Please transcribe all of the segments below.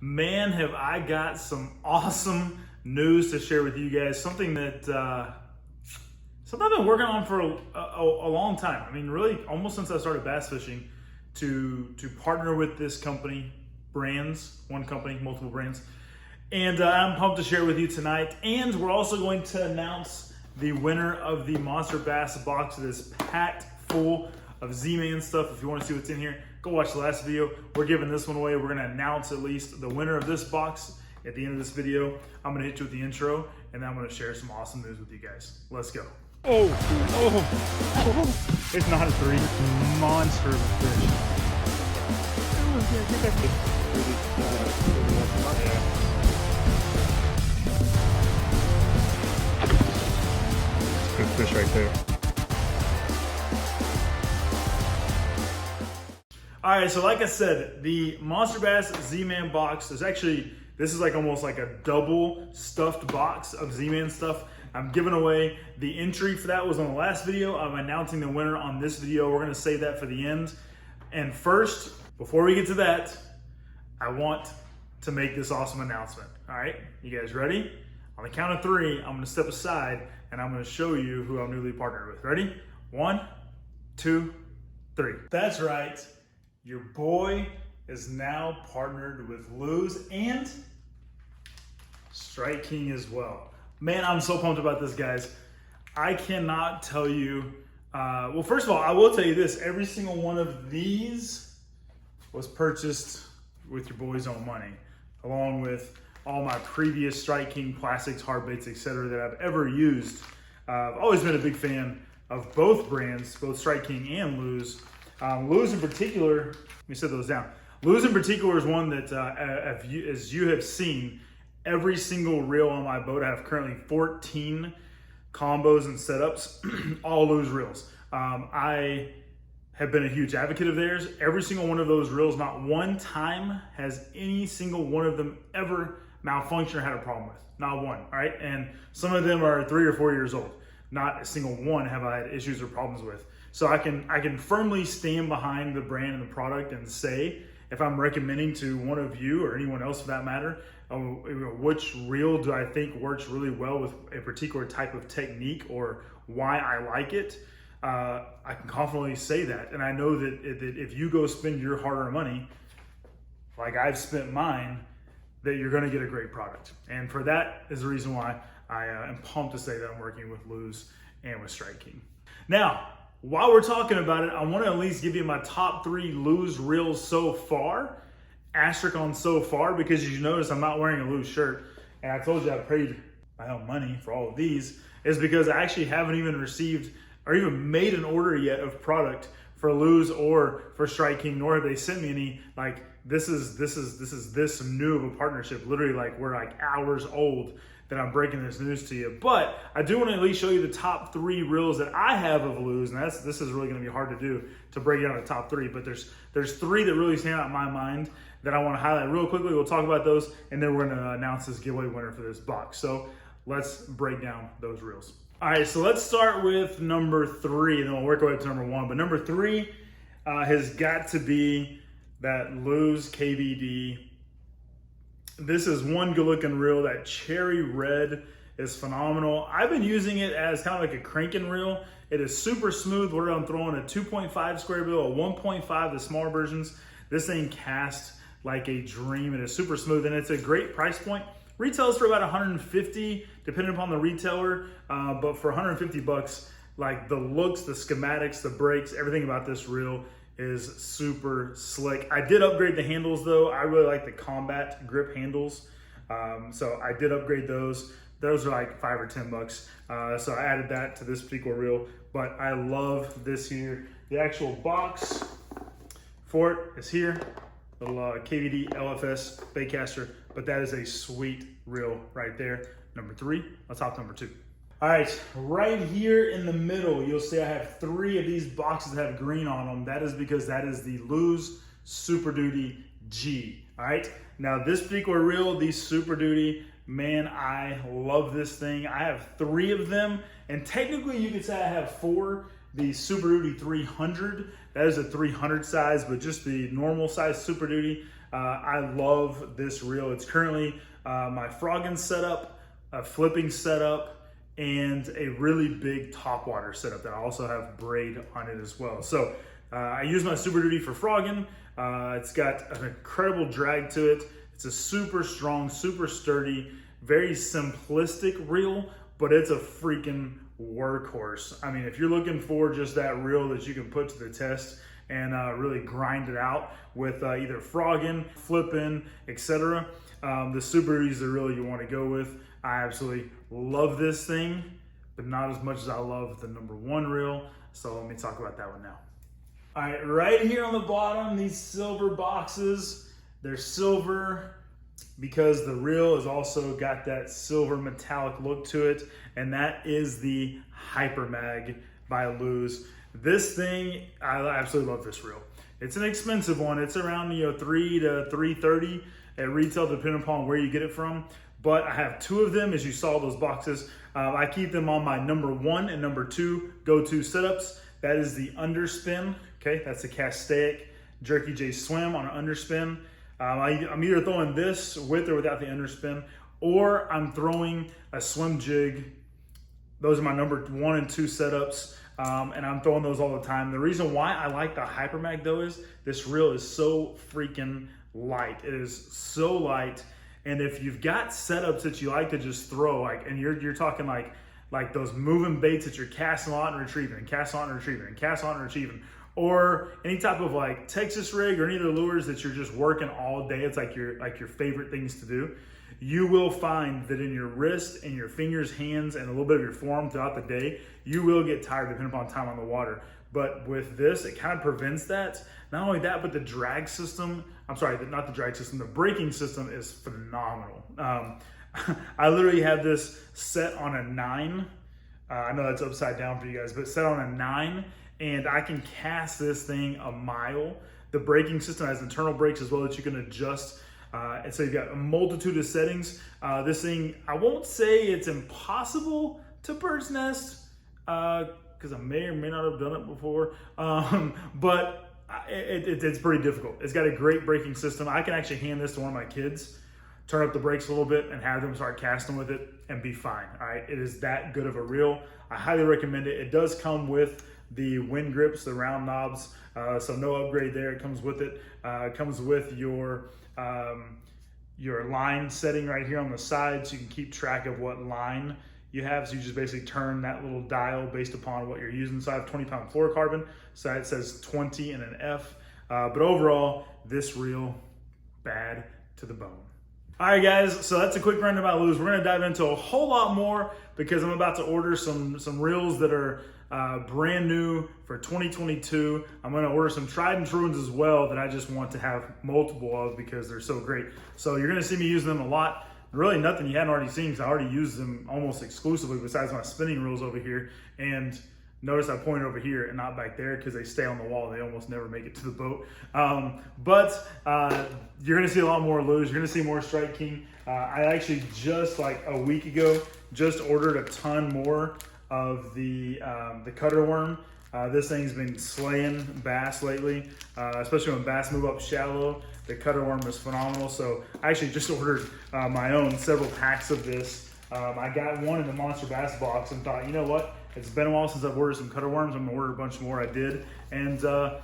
Man, have I got some awesome news to share with you guys. Something that something I've been working on for a long time. I mean, really almost since I started bass fishing, to partner with this company, one company, multiple brands. And I'm pumped to share with you tonight. And we're also going to announce the winner of the MonsterBass box that is packed full of Z-Man stuff. If you want to see what's in here, go watch the last video. We're giving this one away. We're going to announce at least the winner of this box at the end of this video. I'm going to hit you with the intro, and then I'm going to share some awesome news with you guys. Let's go. Oh, it's not a 3. Monster of a fish. Good fish right there. All right, so like I said, the MonsterBass Z-Man box is actually, this is like almost like a double stuffed box of Z-Man stuff. I'm giving away. The entry for that was on the last video. I'm announcing the winner on this video. We're gonna save that for the end. And first, before we get to that, I want to make this awesome announcement. All right, you guys ready? On the count of 3, I'm gonna step aside and I'm gonna show you who I'm newly partnered with. Ready? 1, 2, 3. That's right. Your boy is now partnered with Lews and Strike King as well. Man, I'm so pumped about this, guys. I cannot tell you. Well, first of all, I will tell you this. Every single one of these was purchased with your boy's own money, along with all my previous Strike King plastics, hard baits, etc. that I've ever used. I've always been a big fan of both brands, both Strike King and Lews. Lews in particular, let me set those down. Lews in particular is one that, as you have seen, every single reel on my boat, I have currently 14 combos and setups, all Lews reels. I have been a huge advocate of theirs. Every single one of those reels, not one time has any single one of them ever malfunctioned or had a problem with. Not one, all right? And some of them are 3 or 4 years old. Not a single one have I had issues or problems with. So I can firmly stand behind the brand and the product and say, if I'm recommending to one of you or anyone else for that matter, which reel do I think works really well with a particular type of technique or why I like it, I can confidently say that. And I know that if you go spend your hard-earned money, like I've spent mine, that you're gonna get a great product. And for that is the reason why I am pumped to say that I'm working with Lews and with Strike King. Now, while we're talking about it, I want to at least give you my top 3 Lews reels so far. Asterisk on so far, because as you notice, I'm not wearing a Lews shirt. And I told you I paid my own money for all of these, is because I actually haven't even received or even made an order yet of product for Lews or for Strike King, nor have they sent me any. Like, this is this new of a partnership. Literally, like, we're like hours old that I'm breaking this news to you. But I do want to at least show you the top 3 reels that I have of Lews, and this is really going to be hard to do, to break down the top 3. But there's 3 that really stand out in my mind that I want to highlight real quickly. We'll talk about those, and then we're going to announce this giveaway winner for this box. So let's break down those reels. All right, so let's start with number 3, and then we'll work our way up to number 1. But number 3 has got to be that Lews KVD. This is one good looking reel. That cherry red is phenomenal. I've been using it as kind of like a cranking reel. It is super smooth. Whether I'm throwing a 2.5 square bill, a 1.5, the smaller versions, this thing casts like a dream. It is super smooth, and it's a great price point. Retails for about 150, depending upon the retailer. But for 150 bucks, like the looks, the schematics, the brakes, everything about this reel is super slick. I did upgrade the handles though. I really like the combat grip handles. So I did upgrade those. Those are like 5 or 10 bucks. So I added that to this particular reel, but I love this here. The actual box for it is here. Little KVD LFS baitcaster, but that is a sweet reel right there. Number 3, let's hop to number 2. All right, right here in the middle, you'll see I have 3 of these boxes that have green on them. That is because that is the Lews Super Duty G. All right, now this particular reel, the Super Duty, man, I love this thing. I have 3 of them, and technically you could say I have 4. The Super Duty 300, that is a 300 size, but just the normal size Super Duty, I love this reel. It's currently my frogging setup, a flipping setup, and a really big topwater setup that I also have braid on it as well. So I use my Super Duty for frogging. It's got an incredible drag to it. It's a super strong, super sturdy, very simplistic reel, but it's a freaking workhorse. I mean, if you're looking for just that reel that you can put to the test and really grind it out with either frogging, flipping, etc., the Super Duty is the reel you want to go with. I absolutely love this thing, but not as much as I love the number one reel. So let me talk about that one now. All right, right here on the bottom, these silver boxes, they're silver because the reel has also got that silver metallic look to it, and that is the Hyper Mag by Lews. This thing, I absolutely love this reel. It's an expensive one. It's around $3 to $3.30 at retail, depending upon where you get it from. But I have two of them, as you saw those boxes. I keep them on my number one and number two go-to setups. That is the underspin. Okay, that's the Castaic Jerky J Swim on an underspin. I'm either throwing this with or without the underspin, or I'm throwing a swim jig. Those are my number one and two setups, and I'm throwing those all the time. The reason why I like the Hyper Mag though is this reel is so freaking light. It is so light, and if you've got setups that you like to just throw, like, and you're talking like those moving baits that you're casting on and retrieving, and casting on and retrieving, and casting on and retrieving, or any type of like Texas rig or any of the lures that you're just working all day, it's like your favorite things to do, you will find that in your wrist and your fingers, hands, and a little bit of your forearm throughout the day, you will get tired depending upon time on the water. But with this, it kind of prevents that. Not only that, but the drag system, I'm sorry, not the drag system, the braking system is phenomenal. I literally have this set on a 9. I know that's upside down for you guys, but set on a 9, and I can cast this thing a mile. The braking system has internal brakes as well that you can adjust. And so you've got a multitude of settings. This thing, I won't say it's impossible to bird's nest, because I may or may not have done it before, but it's pretty difficult. It's got a great braking system. I can actually hand this to one of my kids, turn up the brakes a little bit, and have them start casting with it and be fine. All right, it is that good of a reel. I highly recommend it. It does come with the wind grips, the round knobs, so no upgrade there. It comes with it. It comes with your line setting right here on the side, so you can keep track of what line you have. So you just basically turn that little dial based upon what you're using. So I have 20-pound fluorocarbon, so it says 20 and an F. But overall, this reel, bad to the bone. All right, guys, so that's a quick run about Lews. We're gonna dive into a whole lot more because I'm about to order some reels that are brand new for 2022. I'm gonna order some tried and true ones as well that I just want to have multiple of because they're so great. So you're gonna see me using them a lot. Really nothing you hadn't already seen because I already use them almost exclusively besides my spinning reels over here. And notice I point over here and not back there because they stay on the wall. They almost never make it to the boat. But you're gonna see a lot more Lews. You're gonna see more Strike King. I actually just like a week ago, just ordered a ton more of the cutter worm. This thing's been slaying bass lately, especially when bass move up shallow. The cutter worm is phenomenal. So I actually just ordered my own several packs of this. I got one in the MonsterBass box and thought, you know what? It's been a while since I've ordered some cutter worms. I'm gonna order a bunch more. I did. And now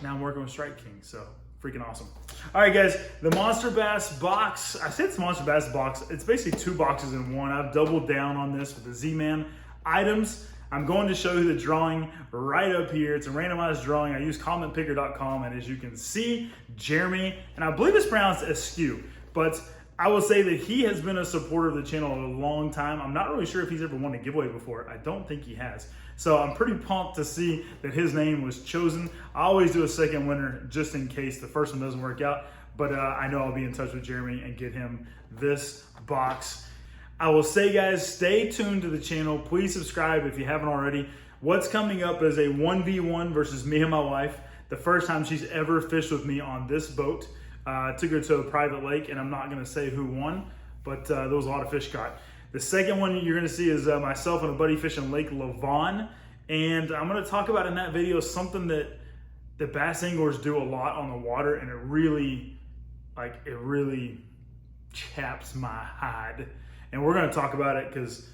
I'm working with Strike King. So freaking awesome. All right, guys, the MonsterBass box. I said it's MonsterBass box. It's basically two boxes in one. I've doubled down on this with the Z-Man items. I'm going to show you the drawing right up here. It's a randomized drawing. I use commentpicker.com, and as you can see, Jeremy, and I believe it's pronounced Askew, but I will say that he has been a supporter of the channel a long time. I'm not really sure if he's ever won a giveaway before. I don't think he has. So I'm pretty pumped to see that his name was chosen. I always do a second winner just in case the first one doesn't work out, but I know I'll be in touch with Jeremy and get him this box. I will say, guys, stay tuned to the channel. Please subscribe if you haven't already. What's coming up is a 1v1 versus me and my wife. The first time she's ever fished with me on this boat. Took her to a private lake, and I'm not gonna say who won, but there was a lot of fish caught. The second one you're gonna see is myself and a buddy fishing Lake Lavon, and I'm gonna talk about in that video something that the bass anglers do a lot on the water, and it really like it really chaps my hide. And we're gonna talk about it because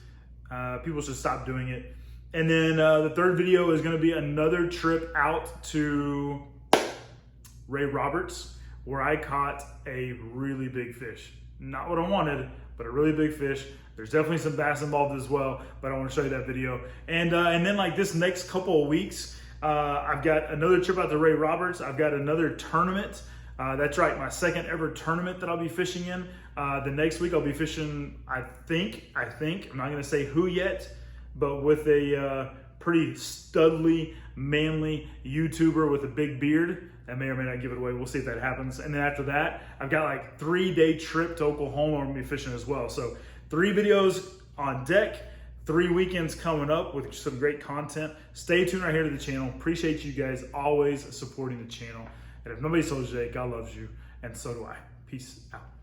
people should stop doing it. And then the third video is gonna be another trip out to Ray Roberts, where I caught a really big fish. Not what I wanted, but a really big fish. There's definitely some bass involved as well, but I want to show you that video. And then like this next couple of weeks, I've got another trip out to Ray Roberts. I've got another tournament. That's right, my second ever tournament that I'll be fishing in. The next week I'll be fishing, I think, I'm not gonna say who yet, but with a pretty studly, manly YouTuber with a big beard. That may or may not give it away. We'll see if that happens. And then after that, I've got like 3-day trip to Oklahoma. I'm gonna be fishing as well. So 3 videos on deck, 3 weekends coming up with some great content. Stay tuned right here to the channel. Appreciate you guys always supporting the channel. And if nobody's told you today, God loves you, and so do I. Peace out.